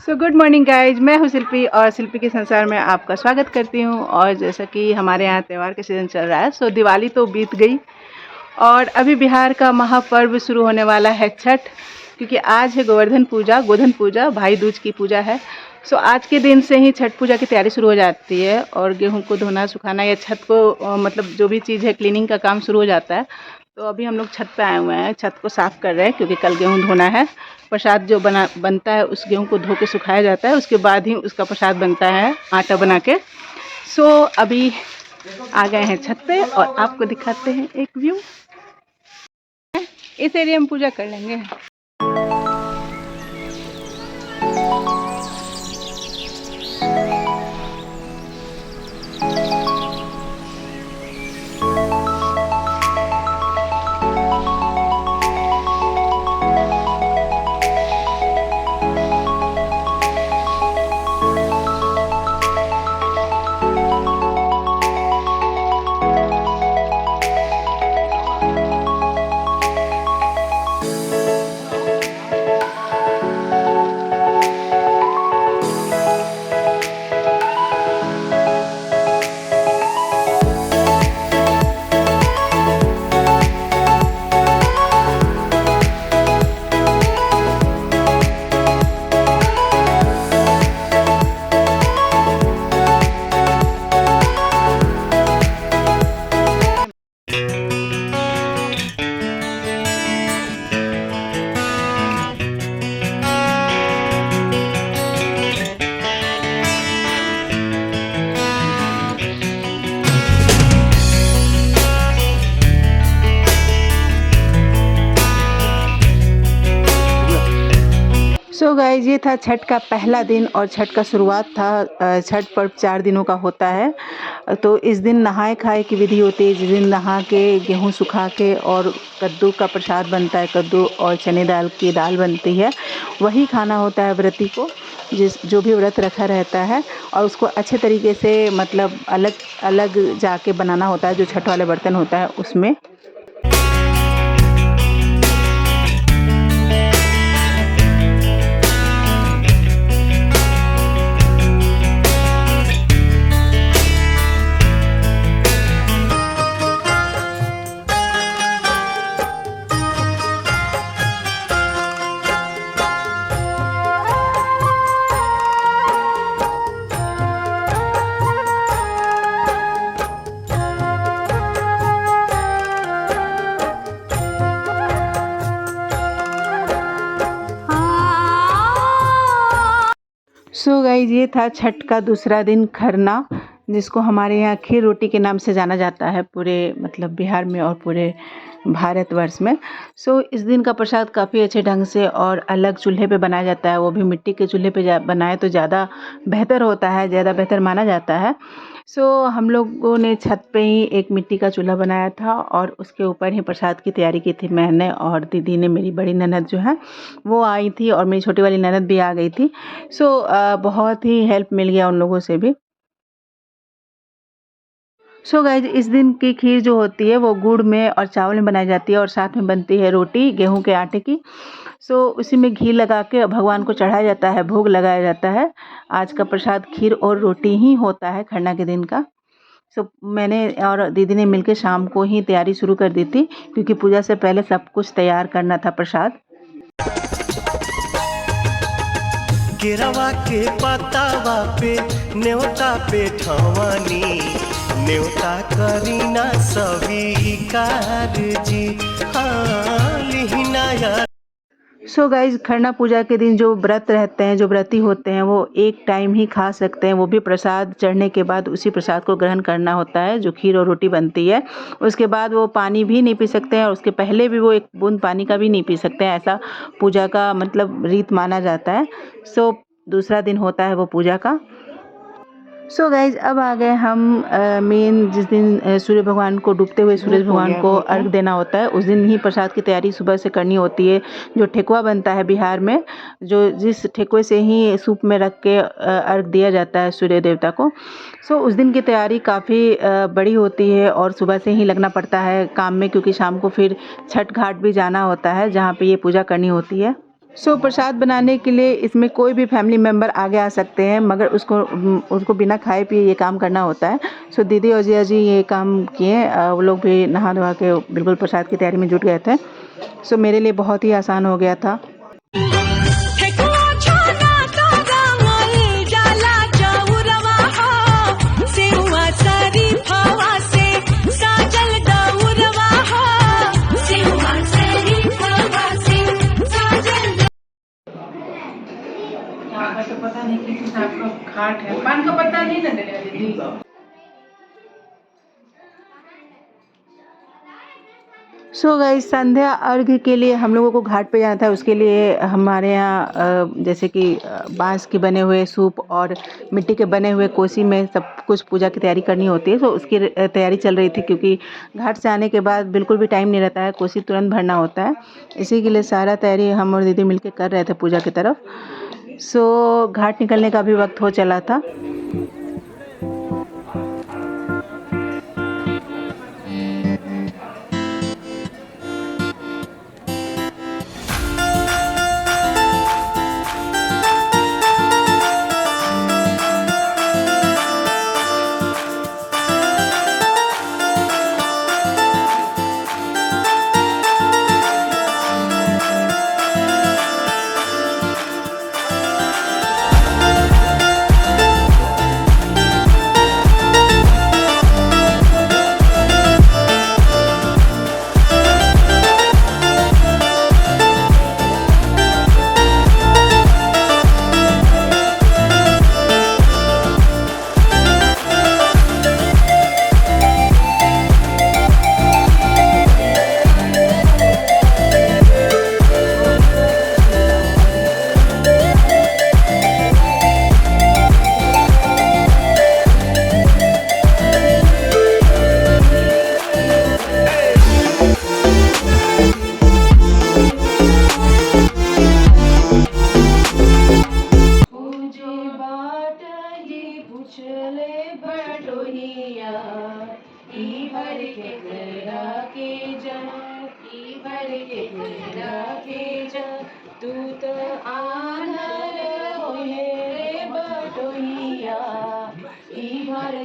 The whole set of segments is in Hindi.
सो गुड मॉर्निंग गाइज, मैं हूँ शिल्पी और शिल्पी के संसार में आपका स्वागत करती हूँ। और जैसा कि हमारे यहाँ त्यौहार का सीज़न चल रहा है, सो दिवाली तो बीत गई और अभी बिहार का महापर्व शुरू होने वाला है छठ, क्योंकि आज है गोवर्धन पूजा, गोधन पूजा, भाई दूज की पूजा है। सो आज के दिन से ही छठ पूजा की तैयारी शुरू हो जाती है और गेहूं को धोना सुखाना या छत को मतलब जो भी चीज़ है क्लीनिंग का काम शुरू हो जाता है। तो अभी हम लोग छत पे आए हुए हैं, छत को साफ़ कर रहे हैं क्योंकि कल गेहूं धोना है। प्रसाद जो बनता है उस गेहूं को धो के सुखाया जाता है, उसके बाद ही उसका प्रसाद बनता है आटा बना के। सो अभी आ गए हैं छत पे और आपको दिखाते हैं एक व्यू। इस एरिया में पूजा कर लेंगे। सो गाइज, ये था छठ का पहला दिन और छठ का शुरुआत था। छठ पर्व 4 दिनों का होता है। तो इस दिन नहाए खाए की विधि होती है। जिस दिन नहा के गेहूं सुखा के और कद्दू का प्रसाद बनता है, कद्दू और चने दाल की दाल बनती है, वही खाना होता है व्रती को, जो भी व्रत रखा रहता है। और उसको अच्छे तरीके से मतलब अलग अलग जाके बनाना होता है, जो छठ वाले बर्तन होता है उसमें। सो गाइज, ये था छठ का दूसरा दिन खरना, जिसको हमारे यहाँ खीर रोटी के नाम से जाना जाता है पूरे मतलब बिहार में और पूरे भारतवर्ष में। सो इस दिन का प्रसाद काफ़ी अच्छे ढंग से और अलग चूल्हे पे बनाया जाता है। वो भी मिट्टी के चूल्हे पे बनाए तो ज़्यादा बेहतर होता है, ज़्यादा बेहतर माना जाता है। सो हम लोगों ने छत पे ही एक मिट्टी का चूल्हा बनाया था और उसके ऊपर ही प्रसाद की तैयारी की थी मैंने और दीदी ने। मेरी बड़ी ननद जो है वो आई थी और मेरी छोटी वाली ननद भी आ गई थी। सो बहुत ही हेल्प मिल गया उन लोगों से भी। सो गाइज, इस दिन की खीर जो होती है वो गुड़ में और चावल में बनाई जाती है और साथ में बनती है रोटी गेहूं के आटे की। सो उसी में घी लगा के भगवान को चढ़ाया जाता है, भोग लगाया जाता है। आज का प्रसाद खीर और रोटी ही होता है खरना के दिन का। सो मैंने और दीदी ने मिलकर शाम को ही तैयारी शुरू कर दी थी, क्योंकि पूजा से पहले सब कुछ तैयार करना था प्रसाद। केरवा के पतावा पे न्योता पे ठवानी, न्योता करीना स्वीकार जी, हाँ लिहिना यार। सो गाइज, खरना पूजा के दिन जो व्रत रहते हैं, जो व्रती होते हैं, वो एक टाइम ही खा सकते हैं। वो भी प्रसाद चढ़ने के बाद उसी प्रसाद को ग्रहण करना होता है, जो खीर और रोटी बनती है। उसके बाद वो पानी भी नहीं पी सकते हैं और उसके पहले भी वो एक बूंद पानी का भी नहीं पी सकते हैं। ऐसा पूजा का मतलब रीत माना जाता है। सो दूसरा दिन होता है वो पूजा का। सो गाइज, अब आ गए हम मेन जिस दिन सूर्य भगवान को, डूबते हुए सूरज भगवान को अर्घ देना होता है, उस दिन ही प्रसाद की तैयारी सुबह से करनी होती है। जो ठेकुआ बनता है बिहार में, जो जिस ठेकुए से ही सूप में रख के अर्घ दिया जाता है सूर्य देवता को। सो उस दिन की तैयारी काफ़ी बड़ी होती है और सुबह से ही लगना पड़ता है काम में, क्योंकि शाम को फिर छठ घाट भी जाना होता है जहाँ पे ये पूजा करनी होती है। प्रसाद बनाने के लिए इसमें कोई भी फैमिली मेम्बर आगे आ सकते हैं, मगर उसको बिना खाए पिए ये काम करना होता है। दीदी और जिया जी ये काम किए, वो लोग भी नहा धोवा के बिल्कुल प्रसाद की तैयारी में जुट गए थे। मेरे लिए बहुत ही आसान हो गया था। तो पता नहीं किस हिसाब का घाट है, पान का पत्ता नहीं ना डले दीदी। गाइस, संध्या अर्घ्य के लिए हम लोगों को घाट पे जाना था। उसके लिए हमारे यहाँ जैसे कि बांस के बने हुए सूप और मिट्टी के बने हुए कोसी में सब कुछ पूजा की तैयारी करनी होती है। उसकी तैयारी चल रही थी, क्योंकि घाट से आने के बाद बिल्कुल भी टाइम नहीं रहता है, कोसी तुरंत भरना होता है। इसी के लिए सारा तैयारी हम और दीदी मिलकर कर रहे थे पूजा की तरफ। घाट निकलने का भी वक्त हो चला था।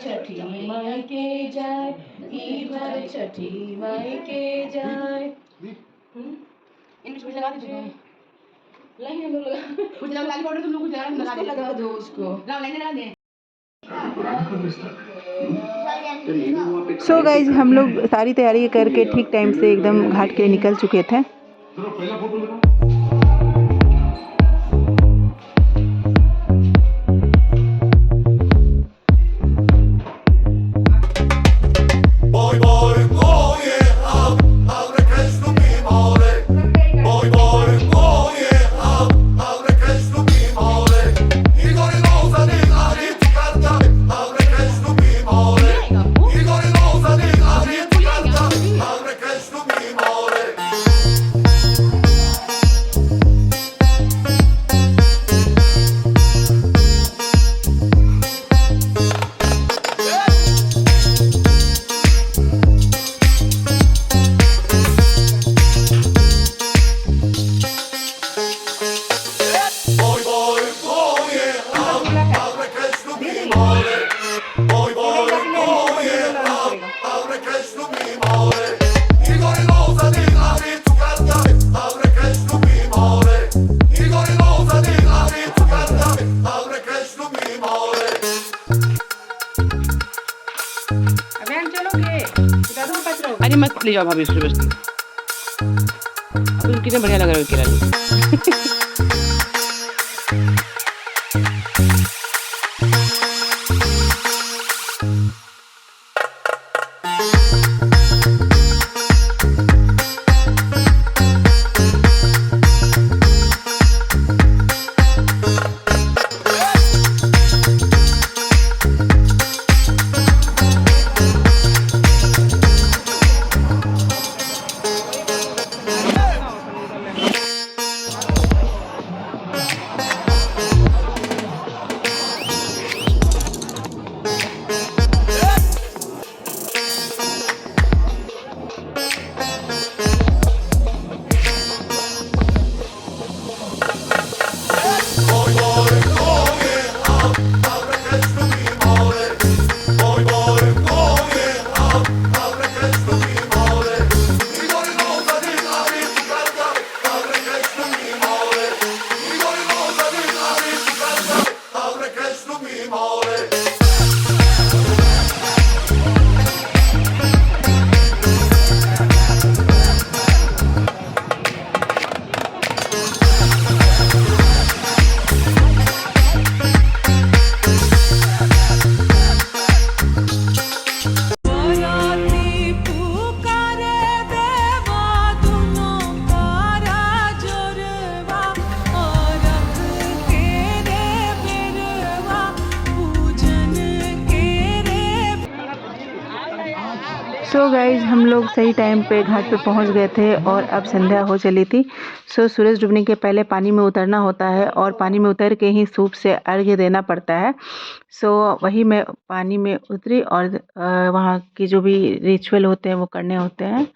छठी माई के जाय, ई भर छठी माई के जाय। इंग्लिश कुछ लगा दीजिए। लाइन हम लोग लगा कुछ लगा पाउडर, तुम लोग कुछ लगा दो उसको। लाइन लगा दे। गाइज, हम लोग सारी तैयारी करके ठीक टाइम से एकदम घाट के लिए निकल चुके थे। अरे मत ले जाओ भाभी उसको बस। कितना बढ़िया लग रहा है केरल। सो गाइज हम लोग सही टाइम पे घाट पे पहुंच गए थे और अब संध्या हो चली थी। सो सूरज डूबने के पहले पानी में उतरना होता है और पानी में उतर के ही सूप से अर्घ्य देना पड़ता है। सो वही मैं पानी में उतरी और वहाँ की जो भी रिचुअल होते हैं वो करने होते हैं।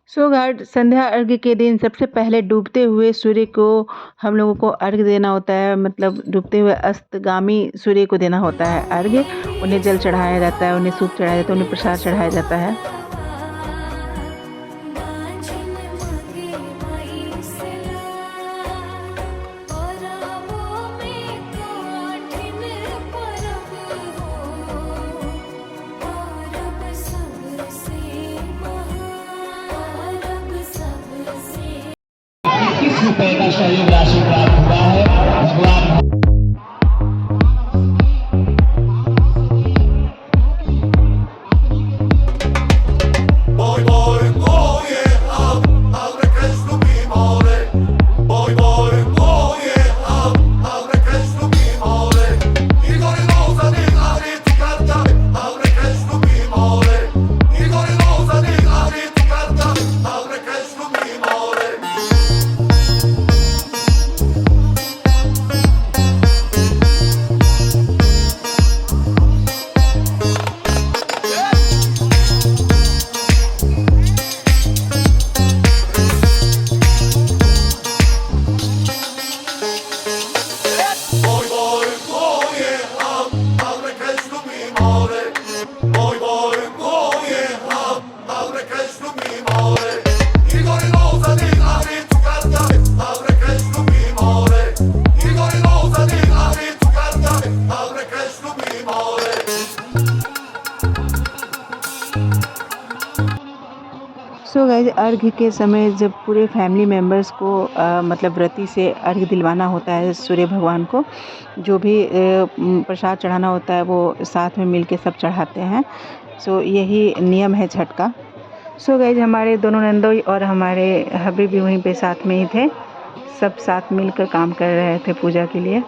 सो घाट संध्या अर्घ्य के दिन सबसे पहले डूबते हुए सूर्य को हम लोगों को अर्घ्य देना होता है, मतलब डूबते हुए अस्तगामी सूर्य को देना होता है अर्घ्य। उन्हें जल चढ़ाया जाता है, उन्हें सूप चढ़ाया जाता है, उन्हें प्रसाद चढ़ाया जाता है। रुपए का सहयोग राशि प्राप्त हुआ है। भगवान सो गाइज अर्घ्य के समय जब पूरे फैमिली मेम्बर्स को मतलब व्रती से अर्घ्य दिलवाना होता है सूर्य भगवान को, जो भी प्रसाद चढ़ाना होता है वो साथ में मिलके सब चढ़ाते हैं। सो यही नियम है छठ का। सो गाइज हमारे दोनों नंदोई और हमारे हबी भी वहीं पे साथ में ही थे, सब साथ मिलकर काम कर रहे थे पूजा के लिए।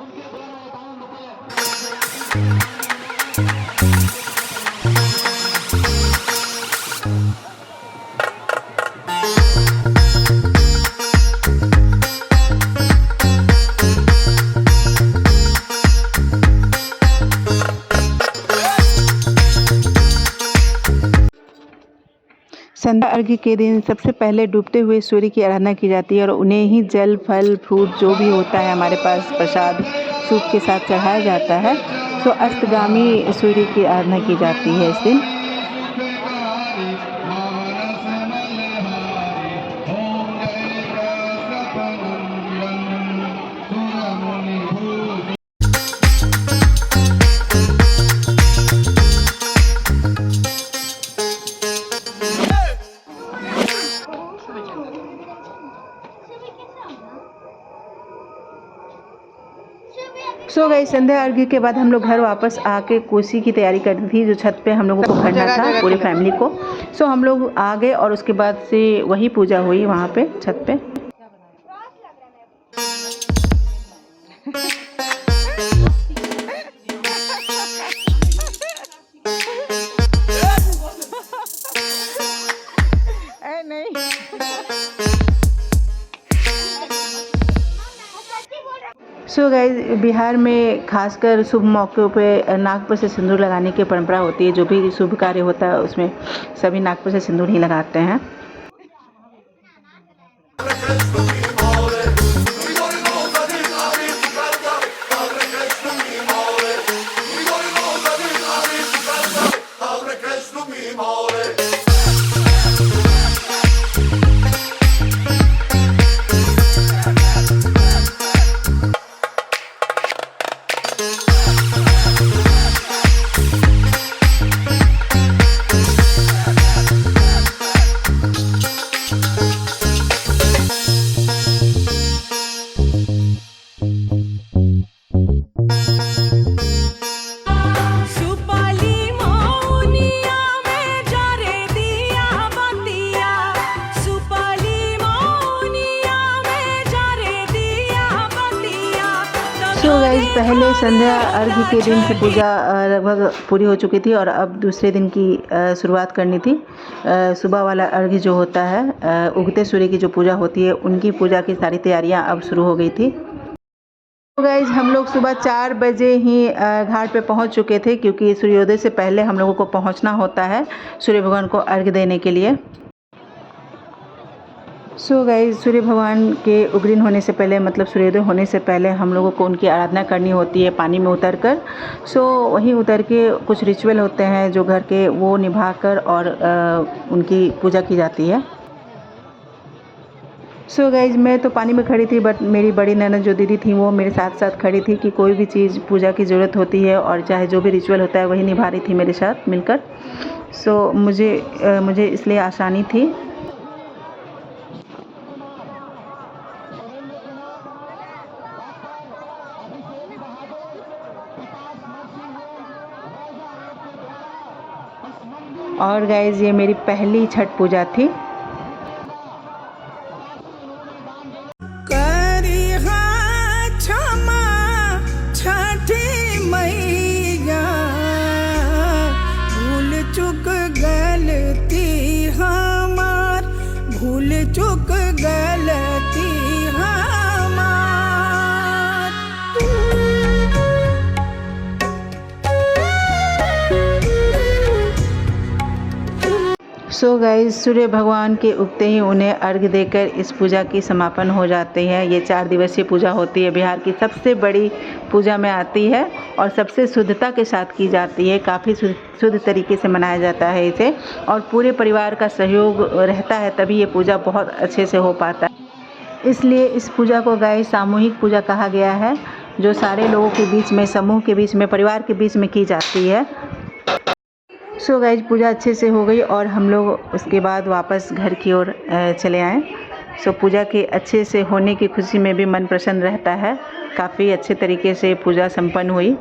संध्या अर्घ्य के दिन सबसे पहले डूबते हुए सूर्य की आराधना की जाती है और उन्हें ही जल फल फ्रूट जो भी होता है हमारे पास प्रसाद सूप के साथ चढ़ाया जाता है। तो अस्तगामी सूर्य की आराधना की जाती है इस दिन। सो गई संध्या अर्घ्य के बाद हम लोग घर वापस आके कोसी की तैयारी करनी थी, जो छत पे हम लोगों को करना था पूरी फैमिली को। सो हम लोग आ गए और उसके बाद से वही पूजा हुई वहाँ पे छत पे। सो गाइस बिहार में खासकर शुभ मौक़ों पे नाक पर से सिंदूर लगाने की परंपरा होती है। जो भी शुभ कार्य होता है उसमें सभी नाक पर से सिंदूर ही लगाते हैं। तो गाइस पहले संध्या अर्घ्य के दिन की पूजा लगभग पूरी हो चुकी थी और अब दूसरे दिन की शुरुआत करनी थी। सुबह वाला अर्घ्य जो होता है, उगते सूर्य की जो पूजा होती है, उनकी पूजा की सारी तैयारियां अब शुरू हो गई थी। तो गाइस हम लोग सुबह 4 बजे ही घाट पे पहुंच चुके थे, क्योंकि सूर्योदय से पहले हम लोगों को पहुंचना होता है सूर्य भगवान को अर्घ्य देने के लिए। सो गाइस सूर्य भगवान के उग्रीन होने से पहले, मतलब सूर्योदय होने से पहले हम लोगों को उनकी आराधना करनी होती है पानी में उतरकर। सो वहीं उतर के कुछ रिचुअल होते हैं जो घर के, वो निभाकर और उनकी पूजा की जाती है। सो गाइज मैं तो पानी में खड़ी थी, बट मेरी बड़ी ननद जो दीदी थी वो मेरे साथ साथ खड़ी थी कि कोई भी चीज़ पूजा की ज़रूरत होती है और चाहे जो भी रिचुअल होता है वही निभा रही थी मेरे साथ मिलकर। सो मुझे इसलिए आसानी थी। और गाइज ये मेरी पहली छठ पूजा थी। छठी मैया भूल चुक गलती हमार, भूल चुक गलती सो गाइज सूर्य भगवान के उगते ही उन्हें अर्घ्य देकर इस पूजा की समापन हो जाती है। ये 4 दिवसीय पूजा होती है, बिहार की सबसे बड़ी पूजा में आती है और सबसे शुद्धता के साथ की जाती है। काफ़ी शुद्ध तरीके से मनाया जाता है इसे, और पूरे परिवार का सहयोग रहता है तभी ये पूजा बहुत अच्छे से हो पाता है। इसलिए इस पूजा को गाइज सामूहिक पूजा कहा गया है, जो सारे लोगों के बीच में, समूह के बीच में, परिवार के बीच में की जाती है। सो गाइज पूजा अच्छे से हो गई और हम लोग उसके बाद वापस घर की ओर चले आए। सो पूजा के अच्छे से होने की खुशी में भी मन प्रसन्न रहता है। काफ़ी अच्छे तरीके से पूजा संपन्न हुई।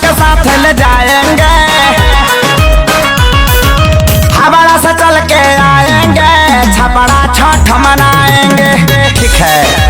के साथ ले जाएंगे, हमारा से चल के आएंगे, छपड़ा छठ मनाएंगे। ठीक है।